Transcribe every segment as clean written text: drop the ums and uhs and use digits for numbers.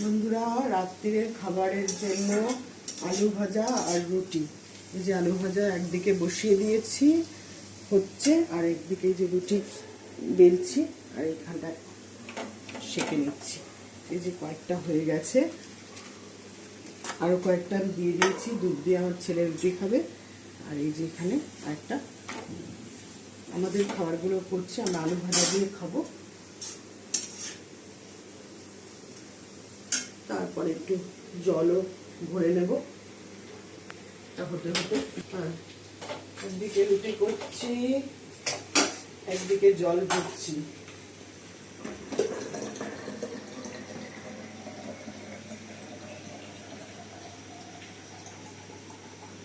বন্ধুরা, রাত্রির খাবারের জন্য আলু ভাজা আর রুটি। এই যে আলু ভাজা একদিকে বসিয়ে দিয়েছি হচ্ছে, আর একদিকে যে রুটি বেলছি আর এইখানটায় সেঁকে নিচ্ছি। এই যে কয়েকটা হয়ে গেছে, আরও কয়েকটা আমি দিয়ে দিয়েছি। দুধ দিয়ে আমার ছেলে রুটি খাবে। আর এই যে এখানে একটা আমাদের খাবারগুলো করছি, আমরা আলু ভাজা দিয়ে খাবো। তারপরে একটু জলও ভরে নেব। হতে হতে একদিকে রুটি করছি, একদিকে জল ভরছি।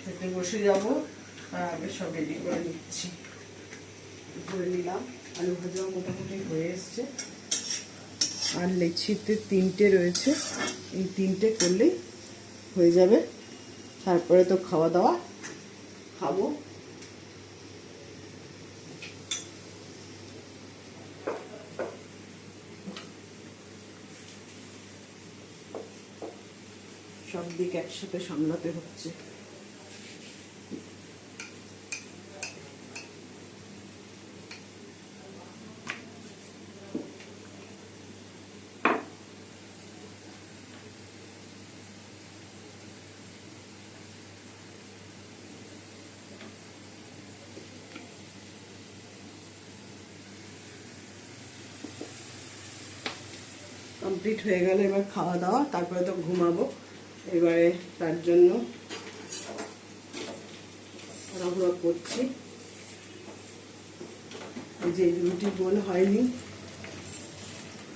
খেতে বসে যাব, তার আগে সব রেডি করে নিচ্ছি। করে নিলাম। আলু ভাজাও মোটামুটি হয়ে এসছে, আর লেচিতে 3টে রয়েছে। এই 3টে করলেই হয়ে যাবে। তারপরে তো খাওয়া দাওয়া খাবো। সব দিক একসাথে সামলাতে হচ্ছে। কমপ্লিট হয়ে গেলে এবার খাওয়া দাওয়া, তারপরে তো ঘুমাবো। এবারে তার জন্য তাড়াহুড়ো করছি। যে রুটি গোল হয়নি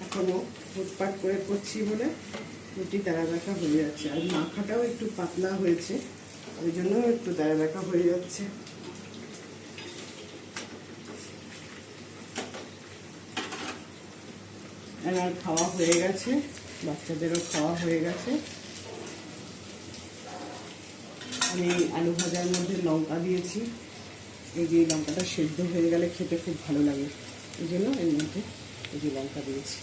এখনো, ফুটপাট করে করছি বলে রুটি তারা দেখা হয়ে যাচ্ছে। আর মাখাটাও একটু পাতলা হয়েছে, ওই জন্য একটু তারা দেখা হয়ে যাচ্ছে। আর খাওয়া হয়ে গেছে, বাচ্চাদেরও খাওয়া হয়ে গেছে। আমি আলু ভাজার মধ্যে লঙ্কা দিয়েছি। এই যে লঙ্কাটা সেদ্ধ হয়ে গেলে খেতে খুব ভালো লাগে, এই জন্য এর মধ্যে এই যে লঙ্কা দিয়েছি।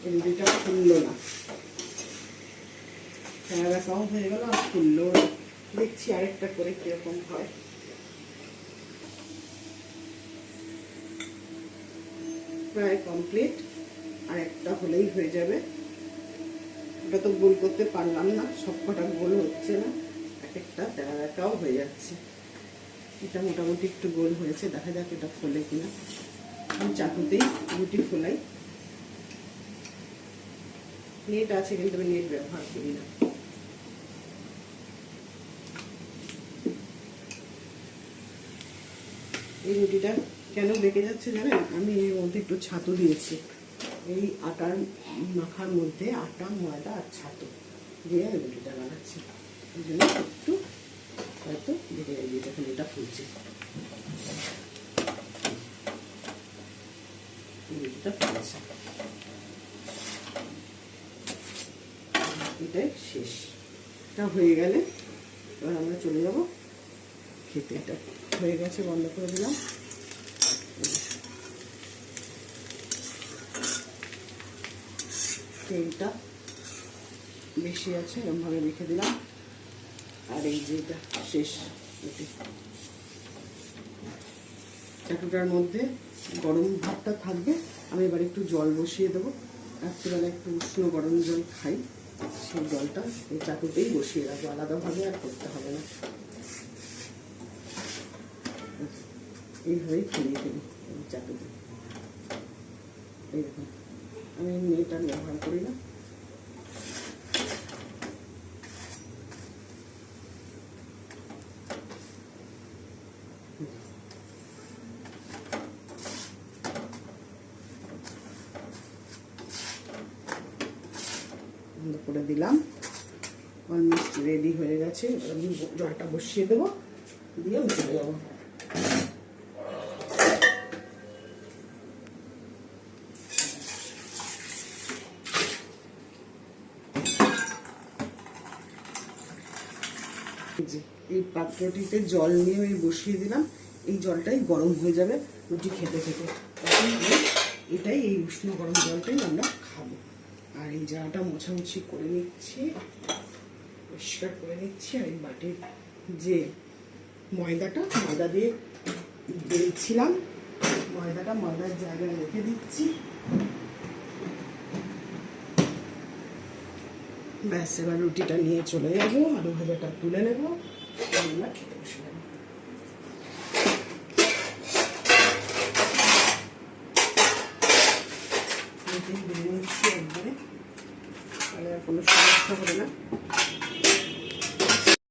এই রুটিটা ফুললো না, চেহারা কম হয়ে গেল আর ফুললো না। দেখছি আরেকটা করে কিরকম হয়। প্রায় কমপ্লিট, আর একটা হলেই হয়ে যাবে। ওটা তো গোল করতে পারলাম না, সব কটা গোল হচ্ছে না, এক একটা তেরা বেঁকাও হয়ে যাচ্ছে। এটা মোটামুটি একটু গোল হয়েছে, দেখা যাক এটা ফোলে কিনা। আমি চাকুতেই রুটি ফোলাই। নেট আছে কিন্তু আমি নেট ব্যবহার করি না। এই রুটিটা কেন বেঁকে যাচ্ছে জানেন? আমি এর মধ্যে একটু ছাতু দিয়েছি। এই আটার মাখার মধ্যে আটা, ময়দা আর ছাতু দিয়ে রুটিটা বানাচ্ছি। এই জন্য একটু হয়তো বেঁকে যাবে, যখন এটা ফুলছে রুটিটা ফুলছে। এটাই শেষ। এটা হয়ে গেলে এবার আমরা চলে যাব খেতে। এটা হয়ে গেছে, বন্ধ করে দিলাম। তেলটা বেশি আছে, এরকমভাবে রেখে দিলাম। আর এই যে এটা শেষ রুটি। চাটুটার মধ্যে গরম ভাতটা থাকবে। আমি এবার একটু জল বসিয়ে দেবো। রাত্রিবেলা একটু উষ্ণ গরম জল খাই, সেই জলটা এই চাটুতেই বসিয়ে রাখবো, আলাদাভাবে আর করতে হবে না। এইভাবেই খেলিয়ে ফেলি এই চাটুতে। এইরকম আমি নেট আর ব্যবহার করি না। বন্ধ করে দিলাম। অলমোস্ট রেডি হয়ে গেছে। আমি জলটা বসিয়ে দেবো, দিয়ে আমি চলে যাবো। এই পাত্রটিতে জল নিয়ে আমি বসিয়ে দিলাম, এই জলটাই গরম হয়ে যাবে রুটি খেতে খেতে। তখন এটাই, এই উষ্ণ গরম জলটাই আমরা খাবো। আর এই জায়গাটা মোছামুছি করে নিচ্ছি, পরিষ্কার করে নিচ্ছি। আর এই বাটির যে ময়দা দিয়ে বেলছিলাম, ময়দার জায়গায় রেখে দিচ্ছি। ব্যাস, এবার রুটিটা নিয়ে চলে যাবো, আলু ভাজাটা তুলে নেবো, আমরা খেতে বসে যাবো। বেড়ে নিচ্ছি একবারে, তাহলে আর কোনো সমস্যা হবে না।